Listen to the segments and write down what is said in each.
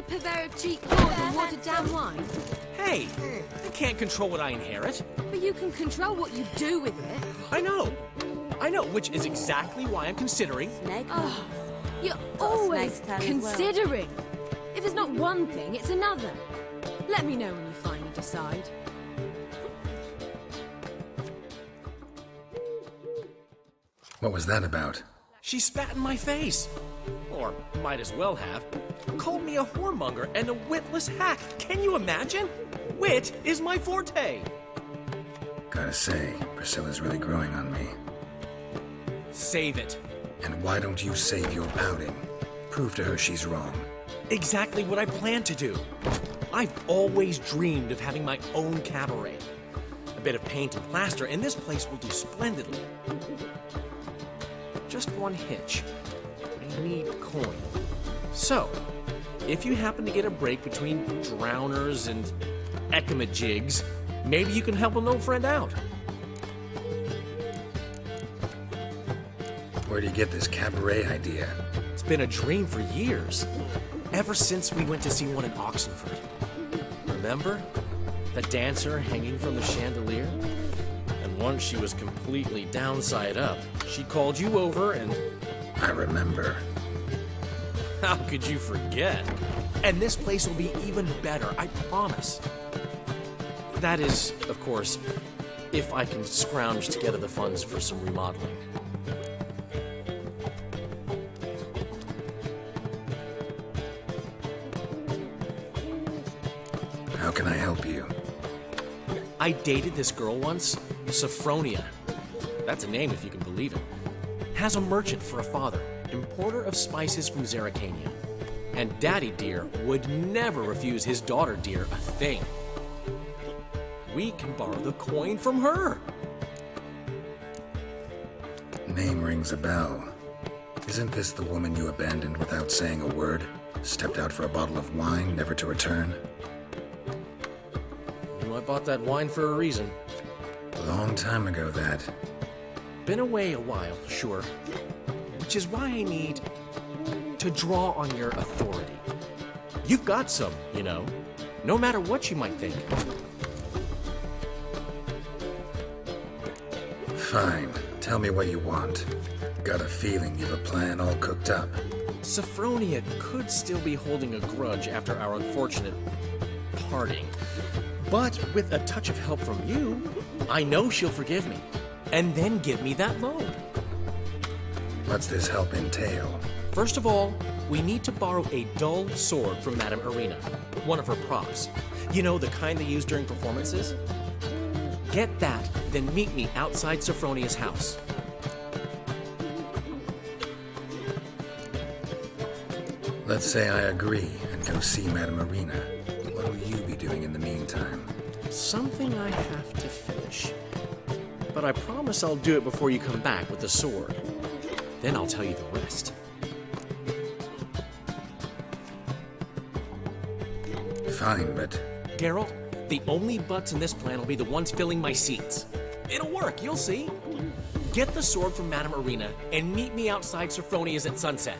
purveyor of cheap gold and watered down wine? Hey, I can't control what I inherit. But you can control what you do with it. I know, which is exactly why I'm considering. Oh, you're always considering. If it's not one thing, it's another. Let me know when you finally decide. What was that about? She spat in my face. Or might as well have. Called me a whoremonger and a witless hack. Can you imagine? Wit is my forte. Gotta say, Priscilla's really growing on me. Save it. And why don't you save your pouting? Prove to her she's wrong. Exactly what I plan to do. I've always dreamed of having my own cabaret. A bit of paint and plaster, and this place will do splendidly. Just one hitch. I need coin. So, if you happen to get a break between drowners and ecamajigs, maybe you can help an old friend out. Where'd you get this cabaret idea? It's been a dream for years. Ever since we went to see one in Oxenford. Remember? The dancer hanging from the chandelier? And once she was completely downside up, she called you over and... I remember. How could you forget? And this place will be even better, I promise. That is, of course, if I can scrounge together the funds for some remodeling. How can I help you? I dated this girl once, Sophronia. That's a name if you can believe it. Has a merchant for a father, importer of spices from Zerrikania. And Daddy Dear would never refuse his daughter Dear a thing. We can borrow the coin from her. Name rings a bell. Isn't this the woman you abandoned without saying a word? Stepped out for a bottle of wine, never to return? I bought that wine for a reason. A long time ago, that. Been away a while, sure. Which is why I need to draw on your authority. You've got some, you know, no matter what you might think. Fine. Tell me what you want. Got a feeling you've a plan all cooked up. Sophronia could still be holding a grudge after our unfortunate parting. But with a touch of help from you, I know she'll forgive me. And then give me that loan. What's this help entail? First of all, we need to borrow a dull sword from Madame Arena. One of her props. You know, the kind they use during performances? Get that, then meet me outside Sophronia's house. Let's say I agree and go see Madame Arena. What will you be doing in the meantime? Something I have to finish. But I promise I'll do it before you come back with the sword. Then I'll tell you the rest. Fine, but... Geralt, the only butts in this plan will be the ones filling my seats. It'll work, you'll see. Get the sword from Madame Arena and meet me outside Sophronia's at sunset.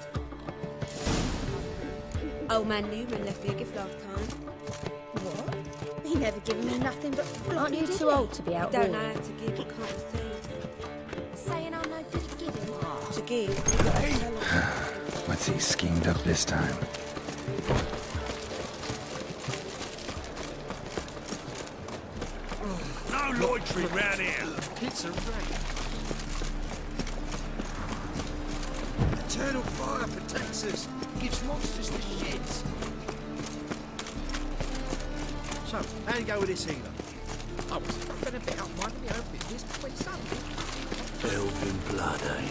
Old man Newman left me a gift last time. What? He never given me nothing but fluff. Aren't you too old to be out Don't walking? know how to give, I can't receive. Saying I'm no good at giving. To give, you got to tell him. What's he schemed up this time? No loitering round here. Pizza right. Eternal fire protects us. Gives monsters the shits. So, how you go with this healer? I was fucking a bit out minding my own business when suddenly... Elven blood, eh?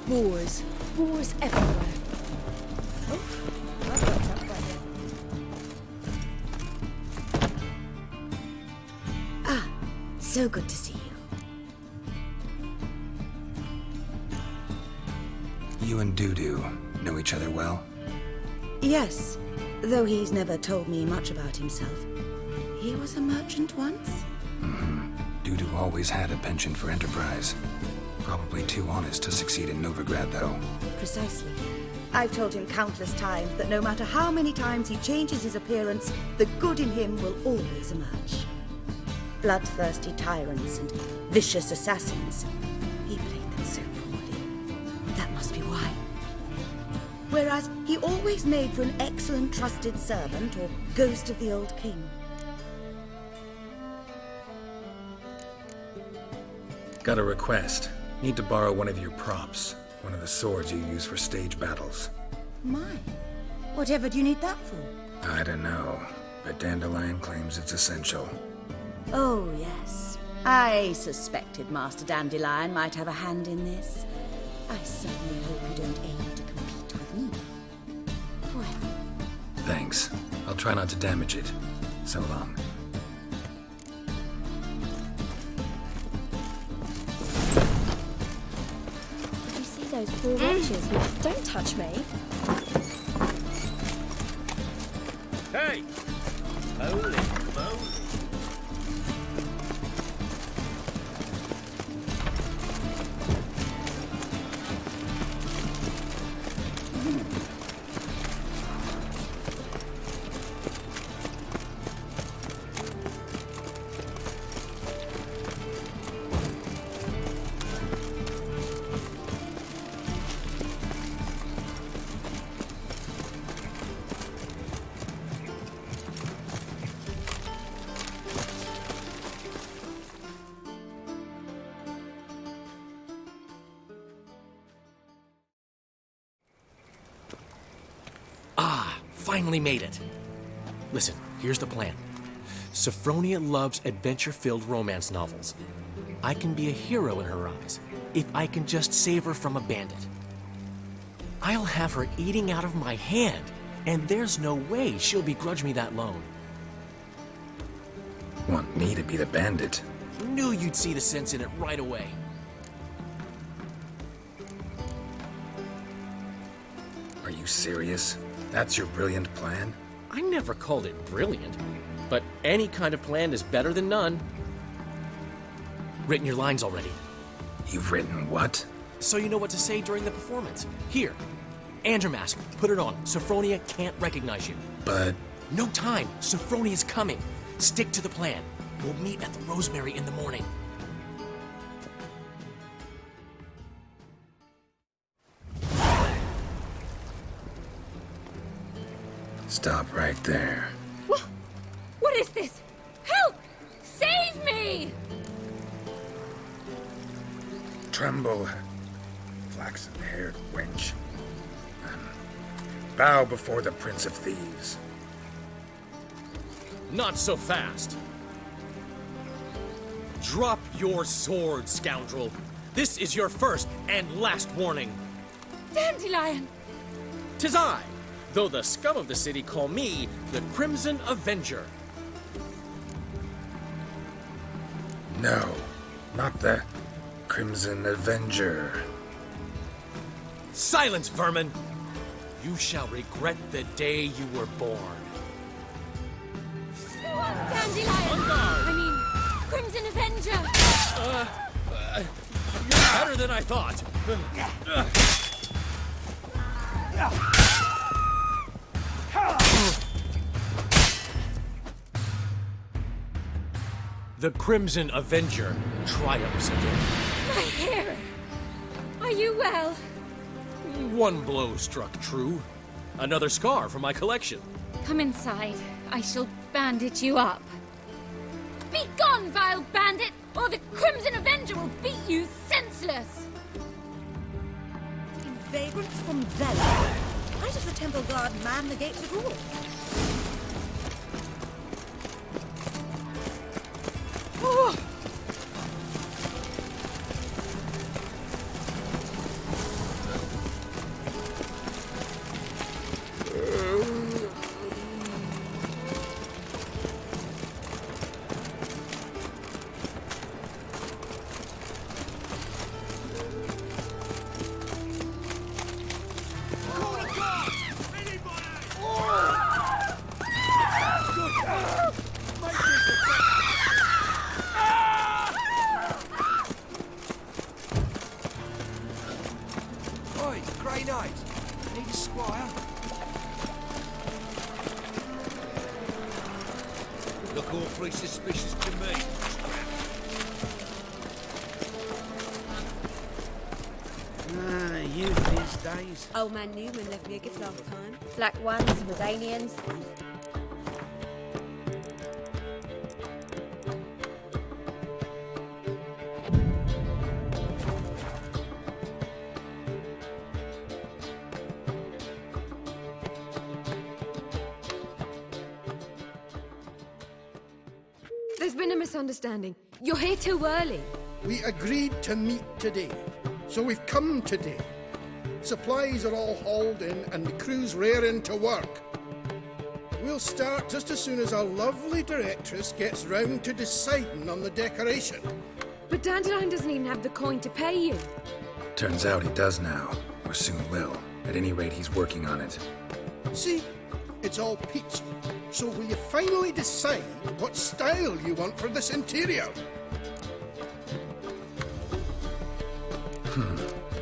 Wars. Wars everywhere. Oh, I've got that by here. Ah, so good to see you. You and Dudu know each other well? Yes, though he's never told me much about himself. He was a merchant once? Dudu always had a penchant for enterprise. Probably too honest to succeed in Novigrad, though. Precisely. I've told him countless times that no matter how many times he changes his appearance, the good in him will always emerge. Bloodthirsty tyrants and vicious assassins. He played them so poorly. That must be why. Whereas he always made for an excellent trusted servant or ghost of the old king. Got a request. Need to borrow one of your props. One of the swords you use for stage battles. Mine? Whatever do you need that for? I don't know, but Dandelion claims it's essential. Oh, yes. I suspected Master Dandelion might have a hand in this. I certainly hope you don't aim to compete with me. Well, Thanks. I'll try not to damage it. So long. You see those poor wretches? Don't touch me. Hey! Holy moly! Finally made it. Listen, here's the plan. Sophronia loves adventure-filled romance novels. I can be a hero in her eyes if I can just save her from a bandit. I'll have her eating out of my hand, and there's no way she'll begrudge me that loan. Want me to be the bandit? Knew you'd see the sense in it right away. Are you serious? That's your brilliant plan? I never called it brilliant, but any kind of plan is better than none. Written your lines already, You've written what? so you know what to say during the performance. Here, and your mask, put it on. Sophronia can't recognize you. But No time, Sophronia's coming. Stick to the plan. We'll meet at the Rosemary in the morning. stop right there. What is this? Help! Save me! Tremble, flaxen-haired wench. Bow before the Prince of Thieves. Not so fast. Drop your sword, scoundrel. This is your first and last warning. Dandelion! 'Tis I, though the scum of the city call me the Crimson Avenger. No, not the Crimson Avenger. Silence, vermin! You shall regret the day you were born. Dandelion! I mean, Crimson Avenger! You're better than I thought. The Crimson Avenger triumphs again. My hero! Are you well? One blow struck true. Another scar from my collection. Come inside. I shall bandage you up. Be gone, vile bandit, or the Crimson Avenger will beat you senseless! in vagrants from Vela. Why does the Temple Guard man the gates at all? look awfully suspicious to me. Youth these days. Old man Newman left me a gift last time. Black ones, Redanians. There's been a misunderstanding. You're here too early. We agreed to meet today, so we've come today. Supplies are all hauled in and the crew's raring to work. We'll start just as soon as our lovely directress gets round to deciding on the decoration. But Dandelion doesn't even have the coin to pay you. Turns out he does now, or soon will. At any rate, he's working on it. See, it's all peachy. So will you finally decide what style you want for this interior?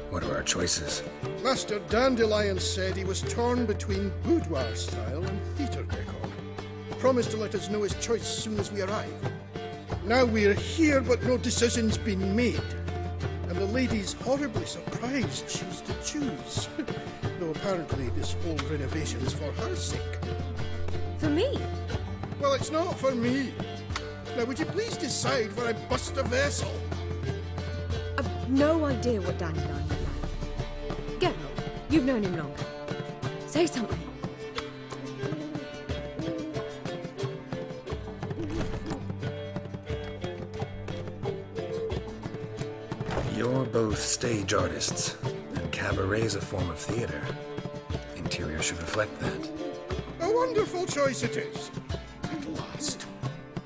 What are our choices? Master Dandelion said he was torn between boudoir style and theatre decor. Promised to let us know his choice as soon as we arrive. Now we're here, but no decision's been made. And the lady's horribly surprised she's to choose. Though apparently this whole renovation's for her sake. For me? Well, it's not for me. Now, would you please decide where I bust a vessel? I've no idea what Dandelion would like. Geralt, you've known him longer. Say something. You're both stage artists, and cabaret's a form of theater. Interior should reflect that. A wonderful choice it is. At last.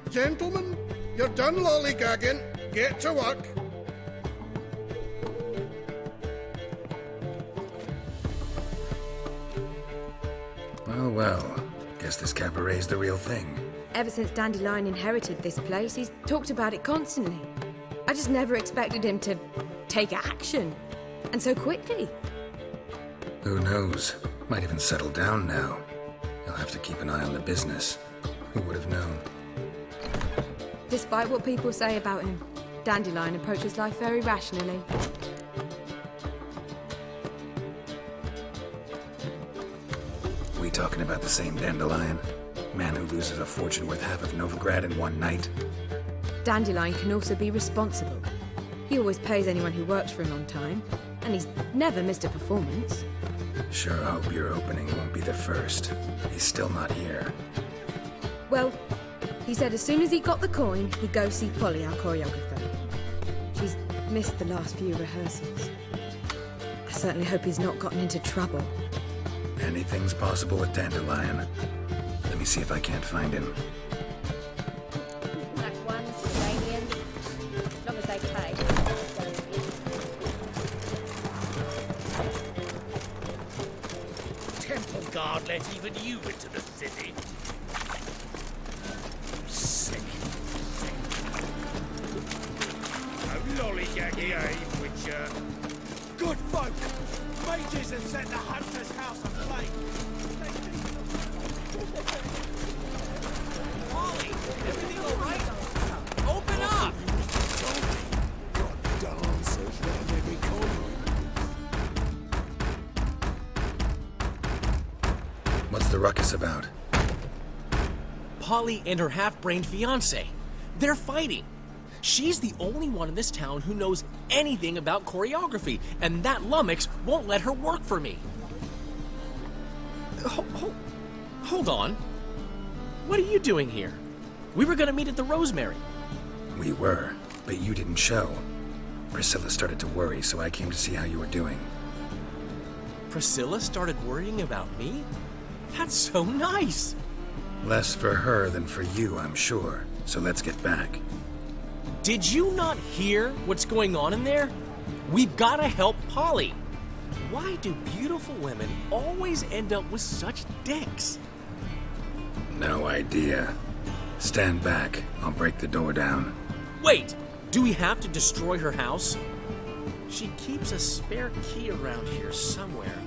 Gentlemen, you're done lollygagging. Get to work. Well, guess this cabaret's the real thing. Ever since Dandelion inherited this place, he's talked about it constantly. I just never expected him to take action. And so quickly. Who knows? Might even settle down now. He'll have to keep an eye on the business. Who would have known? Despite what people say about him, Dandelion approaches life very rationally. We talking about the same Dandelion? Man who loses a fortune worth half of Novigrad in one night? Dandelion can also be responsible. He always pays anyone who works for him on time, and he's never missed a performance. Sure hope your opening won't be the first. He's still not here. Well, he said as soon as he got the coin, he'd go see Polly, our choreographer. She's missed the last few rehearsals. I certainly hope he's not gotten into trouble. Anything's possible with Dandelion. Let me see if I can't find him. Black ones, Redanians. As long as they pay. Temple guard let even you into the city. Sick. No lollygaggy, eh, Witcher? Good folk! Mages have set the hunter's house aflame. Molly, everything all right? Open up! Got dancers round every corner. What's the ruckus about? Polly and her half-brained fiancé. They're fighting. She's the only one in this town who knows anything about choreography, and that lummox won't let her work for me. Hold on. What are you doing here? We were gonna meet at the Rosemary. We were, but you didn't show. Priscilla started to worry, so I came to see how you were doing. Priscilla started worrying about me? That's so nice. Less for her than for you, I'm sure. So let's get back. Did you not hear what's going on in there? We've gotta help Polly. Why do beautiful women always end up with such dicks? No idea. Stand back. I'll break the door down. Wait, do we have to destroy her house? She keeps a spare key around here somewhere.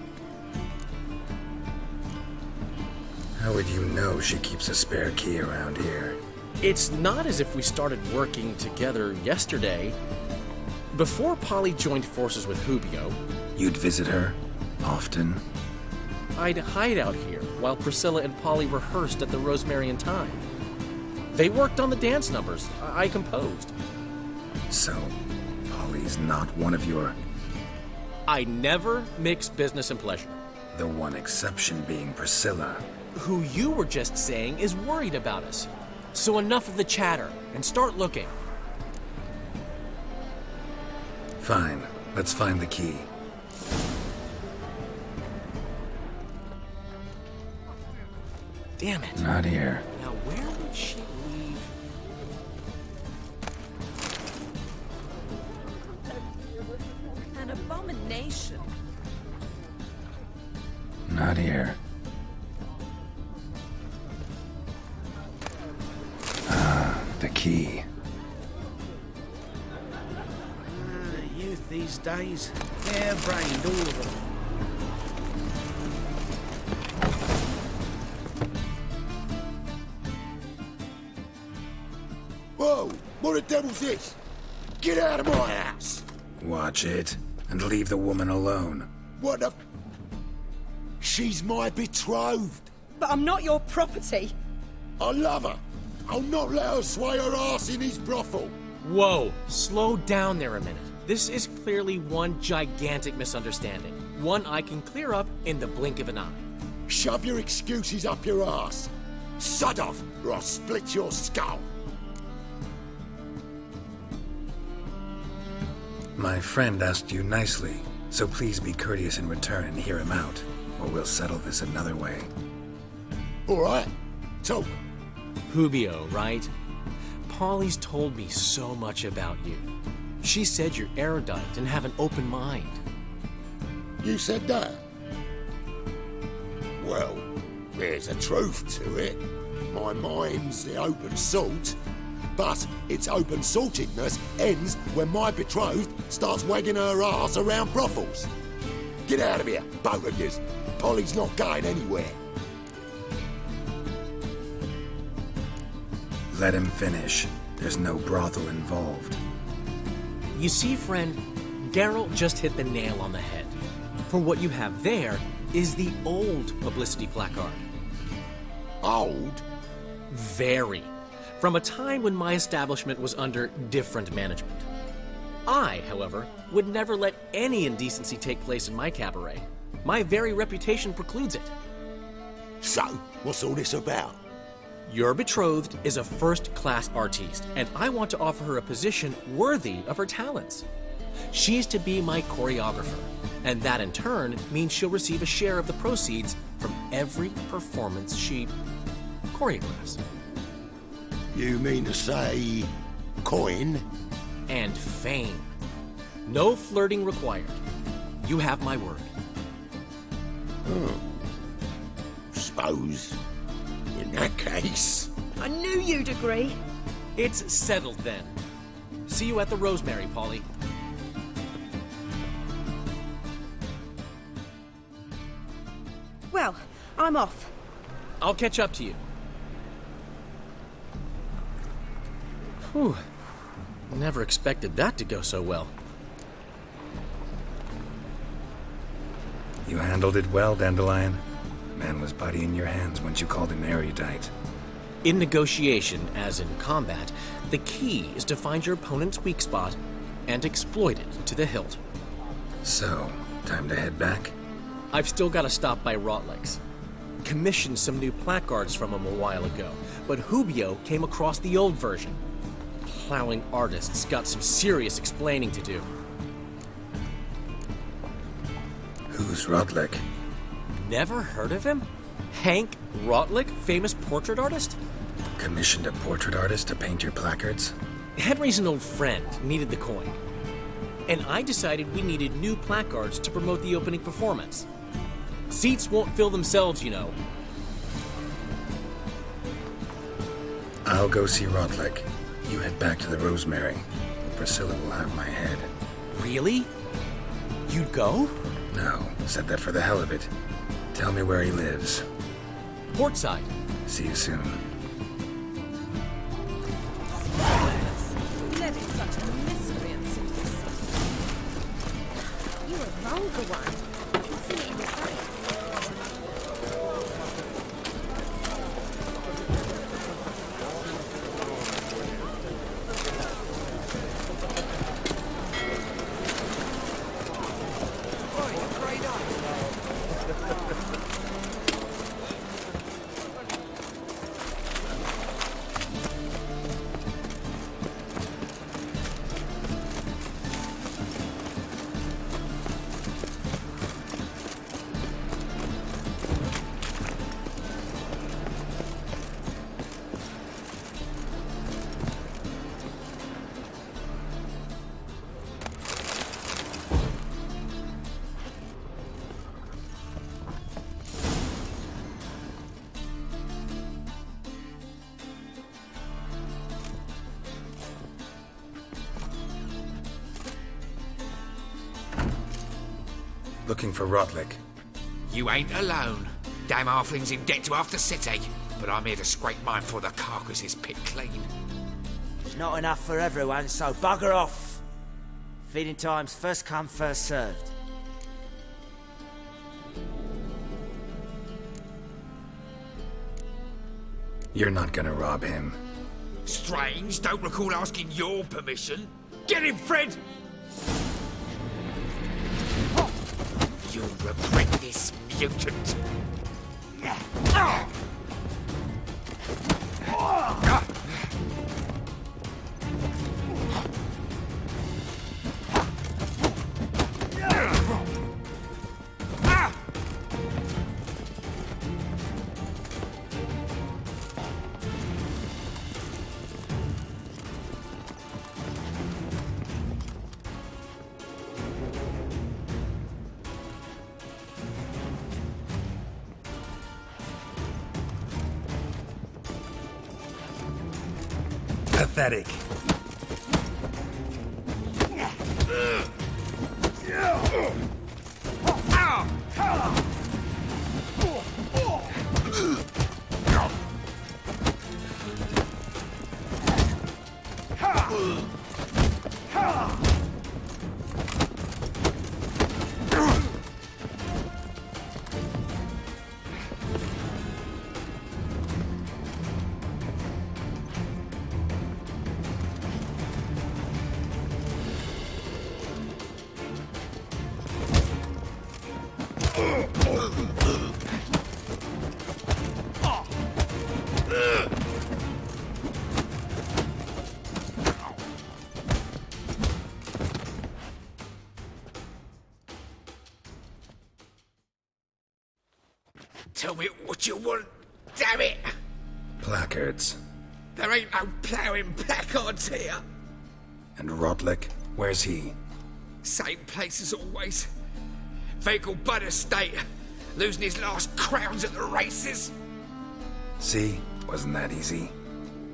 How would you know she keeps a spare key around here? It's not as if we started working together yesterday. Before Polly joined forces with Hubio, You'd visit her? Often? I'd hide out here while Priscilla and Polly rehearsed at the Rosemary and Thyme. They worked on the dance numbers. I composed. So, Polly's not one of your... I never mix business and pleasure. The one exception being Priscilla. Who you were just saying is worried about us. So enough of the chatter, and start looking. Fine, let's find the key. Damn it. Not here. Now where would she leave? An abomination. Not here. The key. Youth these days, hair-brained, all of them. Whoa! What the devil's this? Get out of my house! Watch it, and leave the woman alone. What the... She's my betrothed. But I'm not your property. I love her. I'll not let her sway her ass in his brothel. Whoa, slow down there a minute. This is clearly one gigantic misunderstanding. One I can clear up in the blink of an eye. Shove your excuses up your ass. Sod off, or I'll split your skull. My friend asked you nicely, so please be courteous in return and hear him out, or we'll settle this another way. All right, talk. Hubio, right? Polly's told me so much about you. She said you're erudite and have an open mind. You said that? Well, there's a truth to it. My mind's the open salt, but its open saltedness ends when my betrothed starts wagging her ass around brothels. Get out of here, both of yous. Polly's not going anywhere. Let him finish. There's no brothel involved. You see, friend, Geralt just hit the nail on the head. For what you have there is the old publicity placard. Old? Very. From a time when my establishment was under different management. I, however, would never let any indecency take place in my cabaret. My very reputation precludes it. So, what's all this about? Your betrothed is a first-class artiste, and I want to offer her a position worthy of her talents. She's to be my choreographer, and that in turn means she'll receive a share of the proceeds from every performance she choreographs. You mean to say... coin? And fame. No flirting required. You have my word. Suppose... in that case... I knew you'd agree. It's settled then. See you at the Rosemary, Polly. Well, I'm off. I'll catch up to you. Whew. Never expected that to go so well. You handled it well, Dandelion. Man was body in your hands once you called him erudite. In negotiation, as in combat, the key is to find your opponent's weak spot and exploit it to the hilt. So, time to head back? I've still got to stop by Rotlick's. Commissioned some new placards from him a while ago, but Hubio came across the old version. Plowing artists got some serious explaining to do. Who's Rotlick? Never heard of him? Hank Rotlick, famous portrait artist? Commissioned a portrait artist to paint your placards? Henry's an old friend, needed the coin. And I decided we needed new placards to promote the opening performance. Seats won't fill themselves, you know. I'll go see Rotlick. You head back to the Rosemary. Priscilla will have my head. Really? You'd go? No, said that for the hell of it. Tell me where he lives. Portside. See you soon. older one. I can see it in his face. Looking for Rotlick. You ain't alone. Damn halfling's in debt to half the city. But I'm here to scrape mine for the carcass's pit clean. It's not enough for everyone, so bugger off. Feeding time's first come, first served. You're not gonna rob him. Strange, don't recall asking your permission. Get him, Fred! You'll regret this, mutant. Pathetic. Tell me what you want, damn it! Placards. There ain't no ploughing placards here. And Rotlick? Where's he? Same place as always. Vehicle bud estate. Losing his last crowns at the races. See? Wasn't that easy?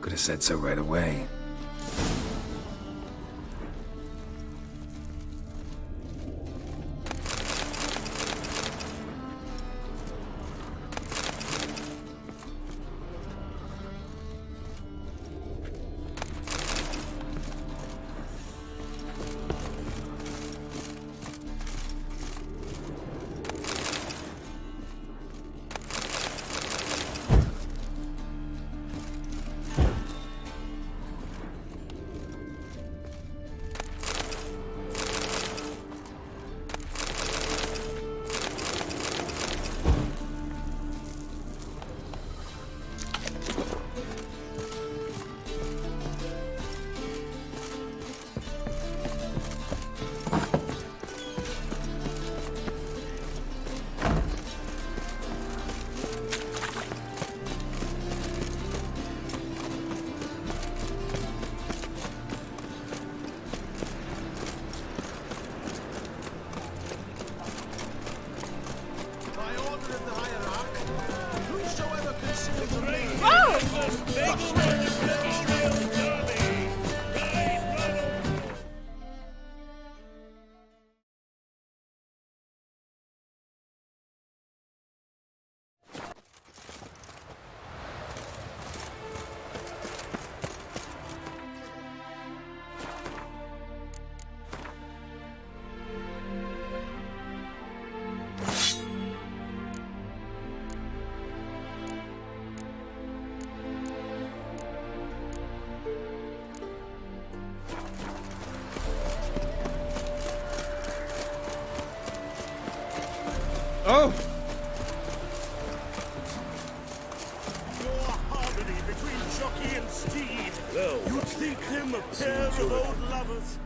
Could have said so right away. Oh! Your harmony between jockey and steed. You'd think them a pair of old lovers.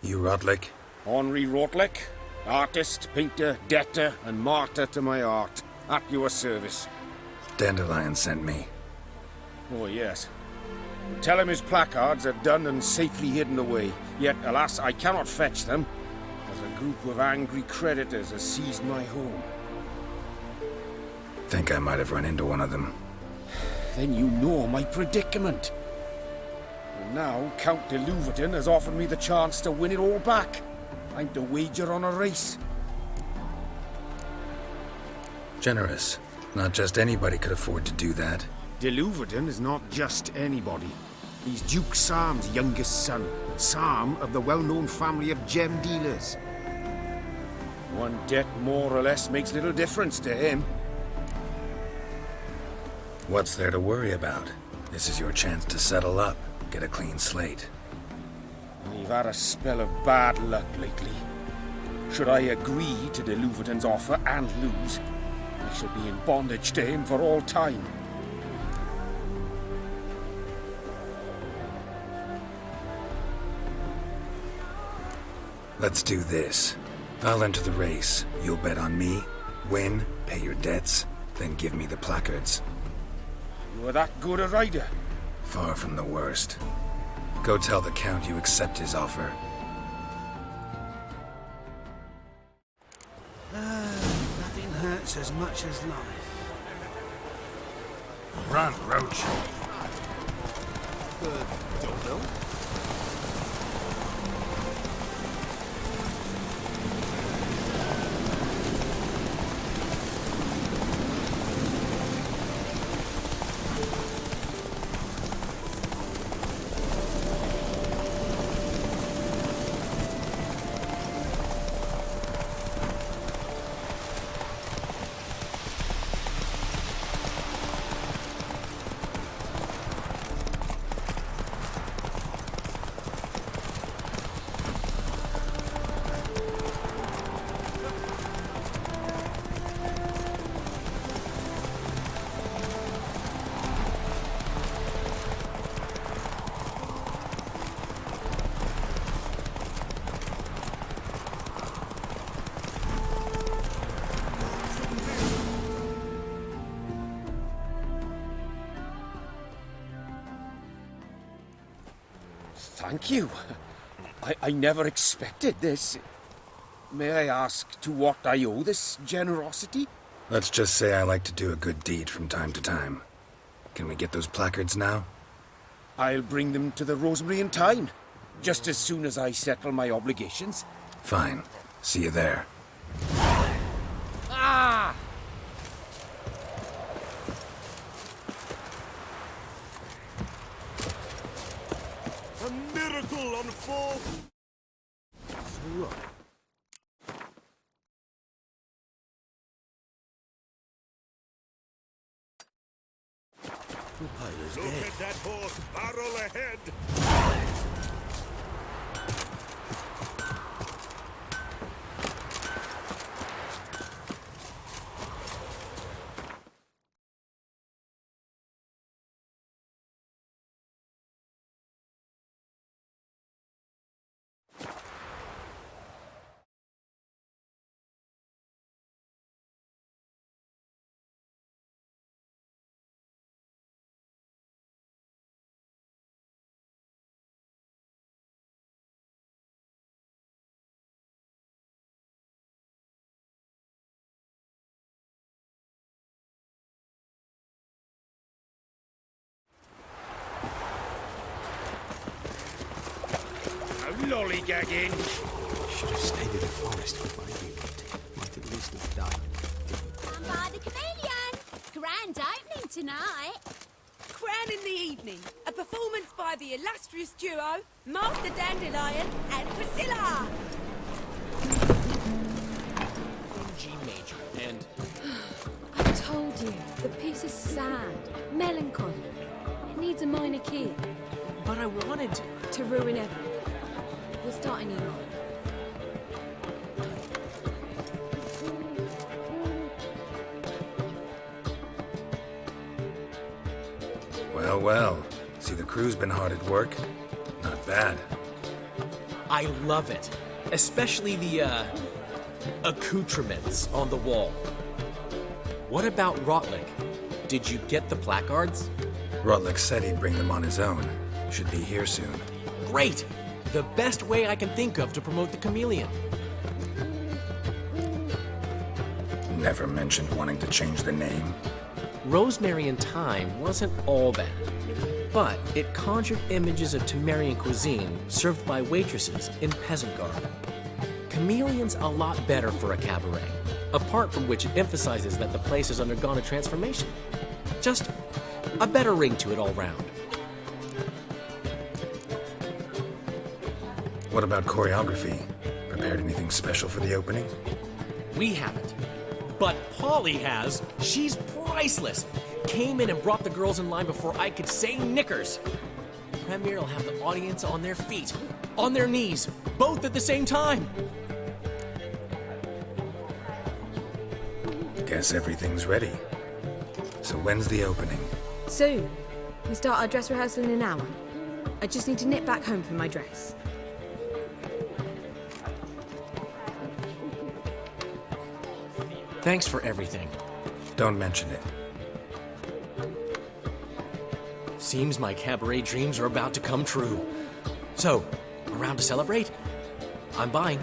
You Rotlick? Henri Rotlick, artist, painter, debtor, and martyr to my art. At your service. Dandelion sent me. Oh, yes. Tell him his placards are done and safely hidden away. Yet, alas, I cannot fetch them, as a group of angry creditors has seized my home. Think I might have run into one of them. Then you know my predicament. And now, Count de Louverton has offered me the chance to win it all back. I'm to wager on a race. Generous. Not just anybody could afford to do that. De Louverton is not just anybody. He's Duke Sam's youngest son. Sam of the well-known family of gem dealers. One debt more or less makes little difference to him. What's there to worry about? This is your chance to settle up, get a clean slate. We've had a spell of bad luck lately. Should I agree to de Louverton's offer and lose, I shall be in bondage to him for all time. Let's do this. I'll enter the race. You'll bet on me, win, pay your debts, then give me the placards. You are that good a rider? Far from the worst. Go tell the Count you accept his offer. Nothing hurts as much as life. Run, Roach. Don't know. Thank you. I never expected this. May I ask to what I owe this generosity? Let's just say I like to do a good deed from time to time. Can we get those placards now? I'll bring them to the Rosemary in time, just as soon as I settle my obligations. Fine. See you there. Ah! A miracle on four. Look at that horse barrel ahead. Lollygagging. Should have stayed in the forest with my unit. Might at least have died. Come by the chameleon. Grand opening tonight. Crown in the evening. A performance by the illustrious duo, Master Dandelion and Priscilla. G major and... I told you, the piece is sad, melancholy. It needs a minor key. But I wanted to ruin everything. We'll start a new life. Well, well. See, the crew's been hard at work. Not bad. I love it. Especially the, accoutrements on the wall. What about Rotlick? Did you get the placards? Rotlick said he'd bring them on his own. Should be here soon. Great! The best way I can think of to promote the chameleon. Never mentioned wanting to change the name. Rosemary and Thyme wasn't all bad, but it conjured images of Temerian cuisine served by waitresses in peasant garb. Chameleon's a lot better for a cabaret, apart from which it emphasizes that the place has undergone a transformation. Just a better ring to it all round. What about choreography? Prepared anything special for the opening? We haven't. But Polly has. She's priceless. Came in and brought the girls in line before I could say knickers. Premiere will have the audience on their feet, on their knees, both at the same time. Guess everything's ready. So when's the opening? Soon. We start our dress rehearsal in an hour. I just need to nip back home for my dress. Thanks for everything. Don't mention it. Seems my cabaret dreams are about to come true. So, around to celebrate? I'm buying.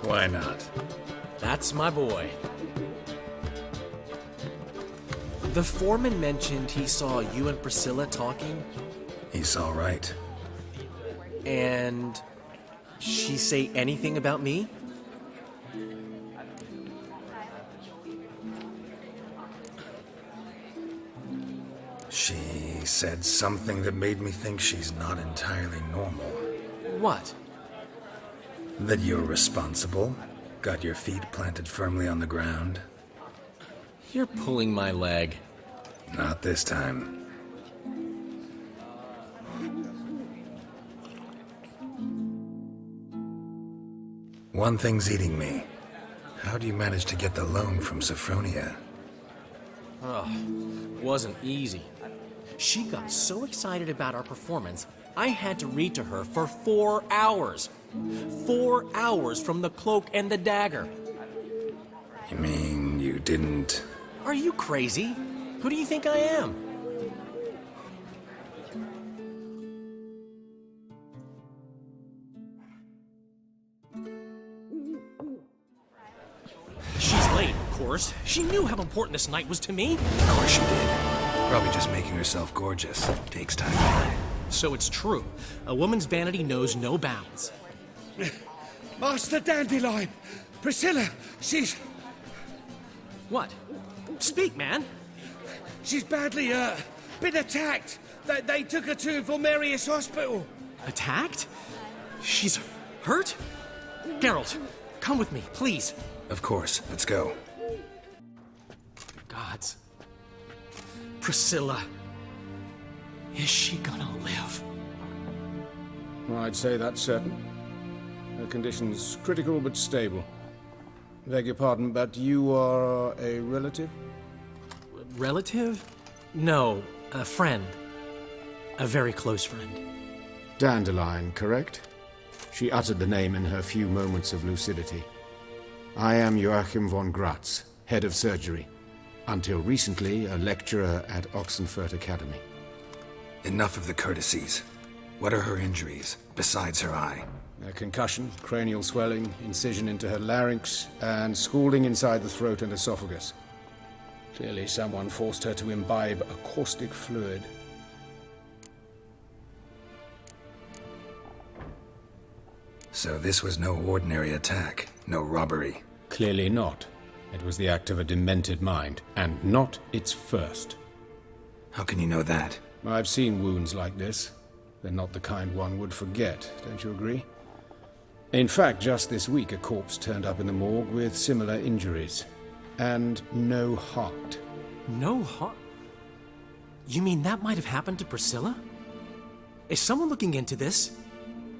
Why not? That's my boy. The foreman mentioned he saw you and Priscilla talking. He's all right. And she say anything about me? She said something that made me think she's not entirely normal. What? That you're responsible, got your feet planted firmly on the ground. You're pulling my leg. Not this time. One thing's eating me. How do you manage to get the loan from Sophronia? Oh, wasn't easy. She got so excited about our performance, I had to read to her for 4 hours. 4 hours from the Cloak and the Dagger. You mean you didn't... Are you crazy? Who do you think I am? She's late, of course. She knew how important this night was to me. Of course she did. Probably just making herself gorgeous. Takes time to lie. So it's true. A woman's vanity knows no bounds. Master Dandelion! Priscilla, she's... What? Speak, man. She's badly, been attacked. They took her to Vulmerius Hospital. Attacked? She's hurt? Geralt, come with me, please. Of course. Let's go. Gods. Priscilla. Is she gonna live? I'd say that's certain. Her condition's critical but stable. Beg your pardon, but you are a relative? Relative? No, a friend. A very close friend. Dandelion, correct? She uttered the name in her few moments of lucidity. I am Joachim von Gratz, head of surgery. Until recently, a lecturer at Oxenfurt Academy. Enough of the courtesies. What are her injuries, besides her eye? A concussion, cranial swelling, incision into her larynx, and scalding inside the throat and esophagus. Clearly someone forced her to imbibe a caustic fluid. So this was no ordinary attack, no robbery. Clearly not. It was the act of a demented mind, and not its first. How can you know that? I've seen wounds like this. They're not the kind one would forget, don't you agree? In fact, just this week a corpse turned up in the morgue with similar injuries. And no heart. No heart? You mean that might have happened to Priscilla? Is someone looking into this?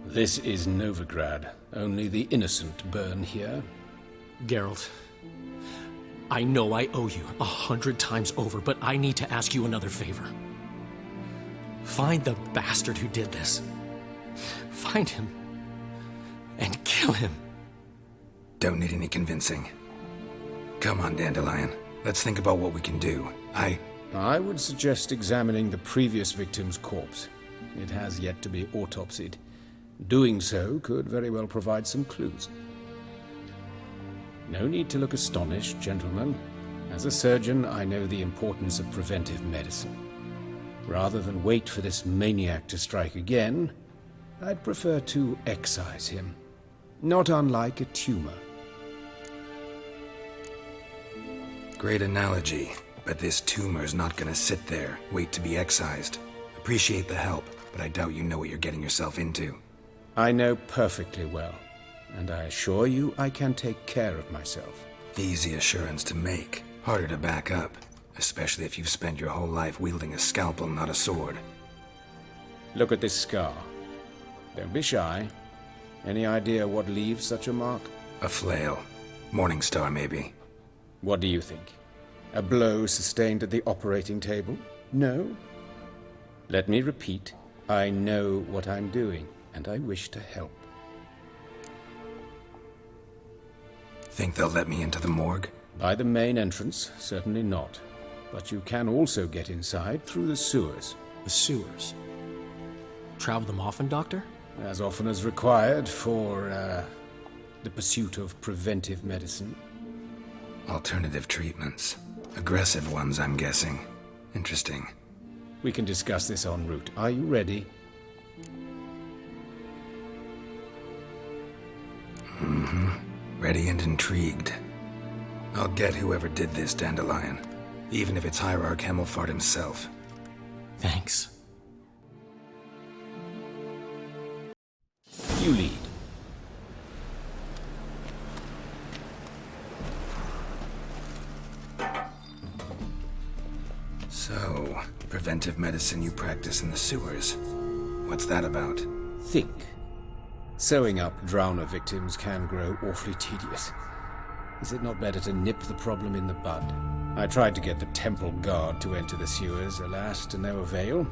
This is Novigrad. Only the innocent burn here. Geralt, I know I owe you 100 times over, but I need to ask you another favor. Find the bastard who did this. Find him. And kill him. Don't need any convincing. Come on, Dandelion. Let's think about what we can do. I would suggest examining the previous victim's corpse. It has yet to be autopsied. Doing so could very well provide some clues. No need to look astonished, gentlemen. As a surgeon, I know the importance of preventive medicine. Rather than wait for this maniac to strike again, I'd prefer to excise him. Not unlike a tumor. Great analogy, but this tumor's not gonna sit there, wait to be excised. Appreciate the help, but I doubt you know what you're getting yourself into. I know perfectly well, and I assure you I can take care of myself. Easy assurance to make, harder to back up, especially if you've spent your whole life wielding a scalpel, not a sword. Look at this scar. Don't be shy. Any idea what leaves such a mark? A flail. Morningstar, maybe. What do you think? A blow sustained at the operating table? No? Let me repeat. I know what I'm doing, and I wish to help. Think they'll let me into the morgue? By the main entrance, certainly not. But you can also get inside through the sewers. The sewers? Travel them often, Doctor? As often as required for, the pursuit of preventive medicine. Alternative treatments. Aggressive ones, I'm guessing. Interesting. We can discuss this en route. Are you ready? Mm-hmm. Ready and intrigued. I'll get whoever did this, Dandelion. Even if it's Hierarch Hemmelfart himself. Thanks. You lead. So, preventive medicine you practice in the sewers. What's that about? Think. Sewing up drowner victims can grow awfully tedious. Is it not better to nip the problem in the bud? I tried to get the temple guard to enter the sewers, alas, to no avail.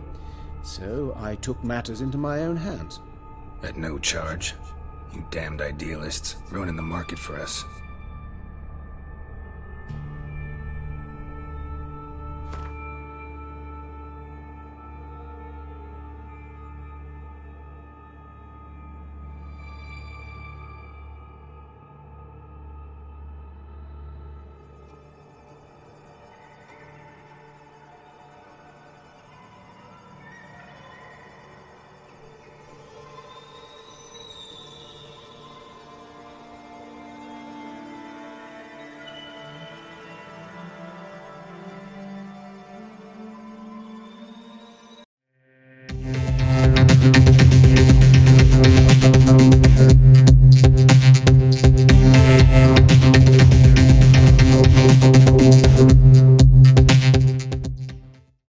So I took matters into my own hands. At no charge. You damned idealists, ruining the market for us.